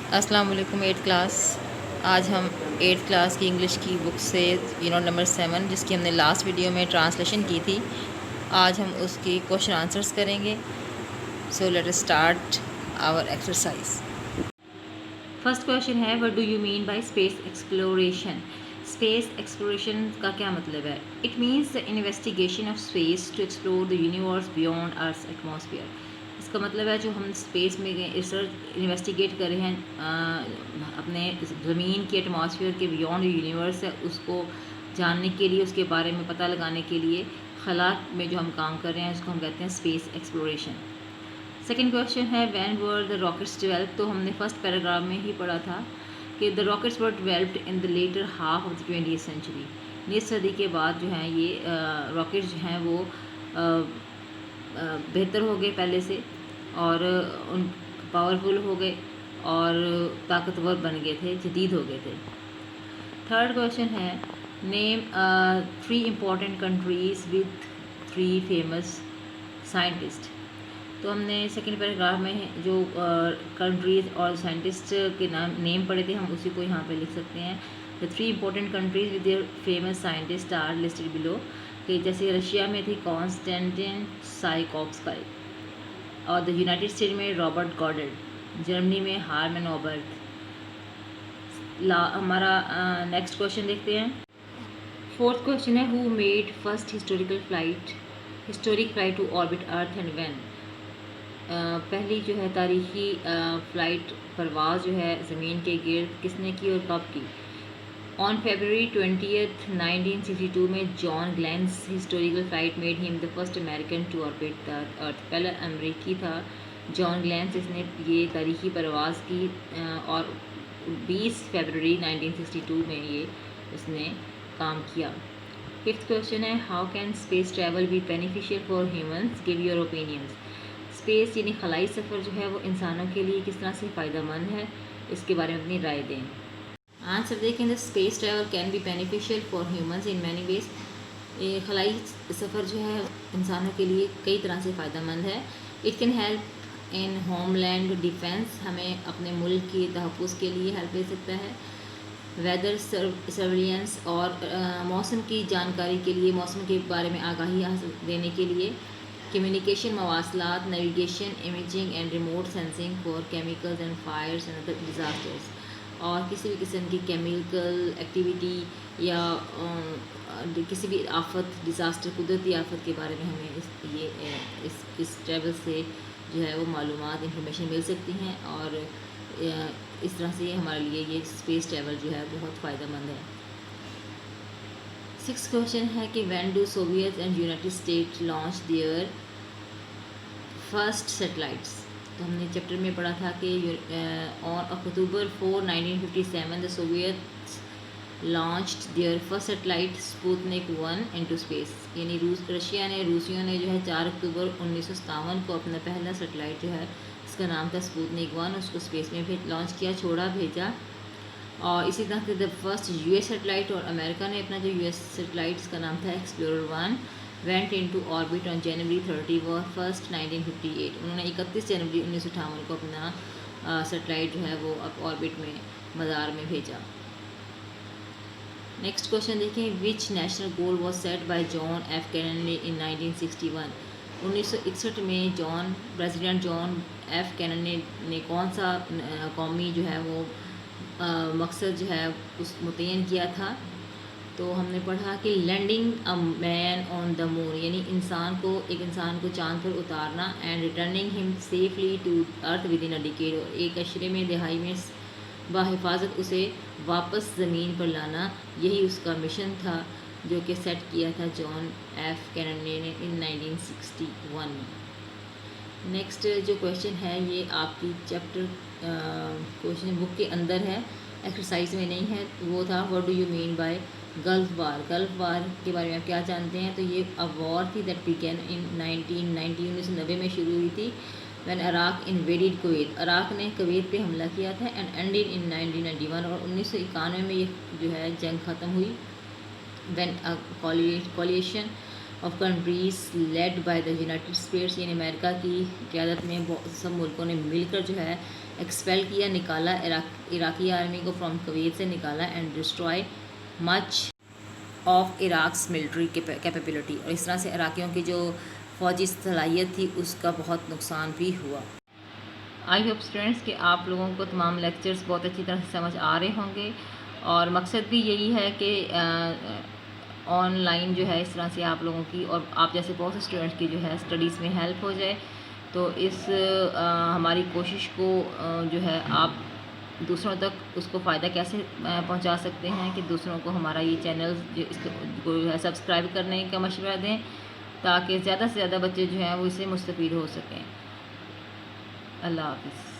السلام علیکم eight class. آج ہم ایٹ کلاس کی انگلش کی بک سے یونٹ نمبر 7 جس کی ہم نے لاسٹ ویڈیو میں ٹرانسلیشن کی تھی، آج ہم اس کی کوشچن آنسرس کریں گے. So let us start our exercise. First question ہے what do you mean by space exploration. Space exploration کا کیا مطلب ہے؟ It means the investigation of space to explore the universe beyond earth atmosphere. اس کا مطلب ہے جو ہم اسپیس میں ریسرچ انویسٹیگیٹ کر رہے ہیں اپنے زمین کے ایٹماسفیئر کے بیونڈ یونیورس ہے، اس کو جاننے کے لیے، اس کے بارے میں پتہ لگانے کے لیے خلا میں جو ہم کام کر رہے ہیں اس کو ہم کہتے ہیں اسپیس ایکسپلوریشن. سیکنڈ کویشچن ہے when were the rockets develop. تو ہم نے فرسٹ پیراگراف میں ہی پڑھا تھا کہ the rockets were developed in the later half of the 20th century. 19 صدی کے بعد جو ہیں یہ راکٹس جو ہیں وہ بہتر ہو گئے پہلے سے، اور ان پاورفل ہو گئے اور طاقتور بن گئے تھے، جدید ہو گئے تھے. تھرڈ کویشچن ہے نیم 3 important countries with 3 famous scientist. تو ہم نے سیکنڈ پیراگراف میں جو کنٹریز اور سائنٹسٹ کے نیم پڑھے تھے، ہم اسی کو یہاں پہ لکھ سکتے ہیں. The 3 important countries with their famous scientist are listed below. کہ جیسے رشیا میں تھی کانسٹینٹن سائیکوفسکی، اور دا یونائٹڈ اسٹیٹ میں رابرٹ گارڈر، جرمنی میں ہارمن اوبرٹ. ہمارا نیکسٹ کویشچن دیکھتے ہیں. فورتھ کویشچن ہے who made first historic flight to orbit earth and when. پہلی جو ہے تاریخی فلائٹ پرواز جو ہے زمین کے گرد کس نے کی اور کب کی؟ آن فیبرری 20th 1962 میں John Glenn's historical flight made him the first American to orbit the earth. پہلا امریکی تھا جان گلینز جس نے یہ تاریخی پرواز کی، اور 20 فیبرری 1962 میں یہ اس نے کام کیا. ففتھ کویشچن ہے how can space travel be beneficial for humans, give your opinions. Space یعنی خلائی سفر جو ہے وہ انسانوں کے لیے کس طرح سے فائدہ مند ہے، اس کے بارے میں اپنی رائے دیں. آنسر دیکھیں. The space travel can be beneficial for humans in many ways. خلائی سفر جو ہے انسانوں کے لیے کئی طرح سے فائدہ مند ہے. It can help in homeland defence, ہمیں اپنے ملک کی تحفظ کے لیے ہیلپ دے سکتا ہے. ویدر سرویلنس، اور موسم کی جانکاری کے لیے، موسم کے بارے میں آگاہی دینے کے لیے. کمیونیکیشن، مواصلات، navigation, imaging and remote sensing for chemicals and fires and other disasters. اور کسی بھی قسم کی کیمیکل ایکٹیویٹی یا کسی بھی آفت، ڈیزاسٹر، قدرتی آفت کے بارے میں ہمیں اس ٹریول سے جو ہے وہ معلومات، انفارمیشن مل سکتی ہیں، اور اس طرح سے ہمارے لیے یہ اسپیس ٹریول جو ہے بہت فائدہ مند ہے. سکس کویشچن ہے کہ when do Soviet and United State launch their first satellites. تو ہم نے چیپٹر میں پڑھا تھا کہ on October 4 1957 the Soviet launched their first satellite Sputnik 1 into space. یعنی روسیوں نے جو ہے 4 اکتوبر 1957 کو اپنا پہلا سیٹلائٹ جو ہے اس کا نام تھا اسپوتنک 1، اس کو اسپیس میں لانچ کیا، چھوڑا، بھیجا. اور اسی طرح سے the first U S satellite, اور امریکہ نے اپنا جو یو ایس سیٹلائٹ اس کا نام تھا explorer 1 went into orbit on January 31st 1958. انہوں نے 31 جنوری 1958 کو اپنا سیٹلائٹ جو ہے وہ اب آربٹ میں، مدار میں بھیجا. نیکسٹ کویشچن دیکھیں. Which national goal was set by John F Kennedy in 1961. 1961 میں پریزیڈنٹ جان ایف کینیڈی نے کون سا قومی جو ہے وہ مقصد جو ہے اس متعین کیا تھا؟ تو ہم نے پڑھا کہ لینڈنگ اے مین آن دا مون، یعنی ایک انسان کو چاند پر اتارنا، and returning him safely to earth within a decade, اور ایک عشرے میں، دہائی میں بحفاظت اسے واپس زمین پر لانا. یہی اس کا مشن تھا جو کہ سیٹ کیا تھا جان ایف کینیڈی نے ان 1961 میں. نیکسٹ جو کویشچن ہے یہ آپ کی چیپٹر کویشچن بک کے اندر ہے، ایکسرسائز میں نہیں ہے. وہ تھا what do you mean by Gulf War. Gulf War کے بارے میں آپ کیا جانتے ہیں؟ تو یہ وار تھی دیٹ بیگن ان 1990، 1990 میں شروع ہوئی تھی. When Iraq invaded Kuwait, Iraq نے کویت پہ حملہ کیا تھا، اینڈ اینڈیڈ ان 1991، اور 1991 میں یہ جو ہے جنگ ختم ہوئی. When coalition of countries led by the United States, یعنی امریکہ کی قیادت میں سب ملکوں نے مل کر جو ہے ایکسپیل کیا، نکالا عراقی آرمی کو فرام کویت سے نکالا، and destroy much of Iraq's military capability, اور اس طرح سے عراقیوں کی جو فوجی صلاحیت تھی اس کا بہت نقصان بھی ہوا۔ آئی ہوپ اسٹوڈنٹس کہ آپ لوگوں کو تمام لیکچرز بہت اچھی طرح سے سمجھ آ رہے ہوں گے، اور مقصد بھی یہی ہے کہ آن لائن جو ہے اس طرح سے آپ لوگوں کی اور آپ جیسے بہت سے اسٹوڈنٹس کی جو ہے اسٹڈیز میں ہیلپ ہو جائے۔ تو اس ہماری کوشش کو جو ہے آپ دوسروں تک اس کو فائدہ کیسے پہنچا سکتے ہیں کہ دوسروں کو ہمارا یہ چینل اس کو جو ہے سبسکرائب کرنے کا مشورہ دیں، تاکہ زیادہ سے زیادہ بچے جو ہیں وہ اس سے مستفید ہو سکیں۔ اللہ حافظ۔